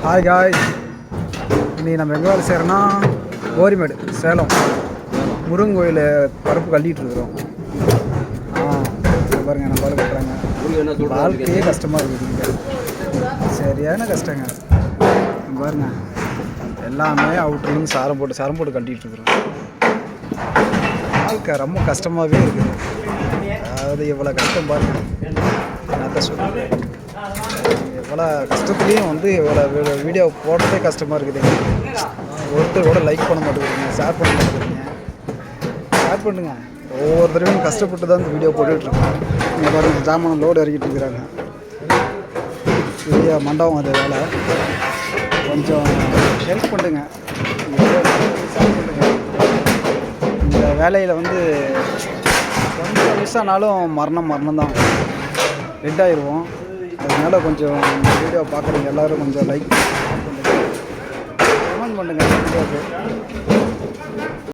Hi guys, இன்னைக்கு நம்ம எங்கே வேலை செய்கிறோன்னா கோரிமேடு சேலம் முருகன் கோயில் பரப்பு கட்டிகிட்டு இருக்கிறோம். பாருங்கள் நம்ம வேலை கட்டுறாங்க. வாழ்க்கையே கஷ்டமாக இருக்குது, சரியான கஷ்டங்க. பாருங்க எல்லாமே அவுட்லேருந்து சாரம் போட்டு கட்டிகிட்டு இருக்கிறோம். வாழ்க்கை ரொம்ப கஷ்டமாகவே இருக்குது. அதாவது எவ்வளோ கஷ்டம் பாருங்கள். என்னத்த சொல்லுங்கள், எவ்வளோ கஷ்டத்துலேயும் வந்து இவ்வளோ வீடியோ போடுறதே கஷ்டமாக இருக்குது. ஒருத்தர் கூட லைக் பண்ண மாட்டேங்கிறீங்க, ஷேர் பண்ண மாட்டேங்கிறீங்க. ஷேர் பண்ணுங்க. ஒவ்வொரு தடவையும் கஷ்டப்பட்டு தான் இந்த வீடியோ போட்டுட்ருக்கோம். இங்கே பாருங்க ஜாமான் லோடு இறக்கிட்டு இருக்கிறாங்க. பெரிய மண்டபம் அது வேலை. கொஞ்சம் ஹெல்ப் பண்ணுங்க. இந்த வேலையில் வந்து கொஞ்சம் மிஸ் ஆனாலும் மரணம் தான், டெட் ஆயிடுவோம். அதனால் கொஞ்சம் வீடியோ பார்க்குறவங்க எல்லோரும் கொஞ்சம் லைக் பண்ணுங்கள், கமெண்ட் பண்ணுங்கள் வீடியோவுக்கு.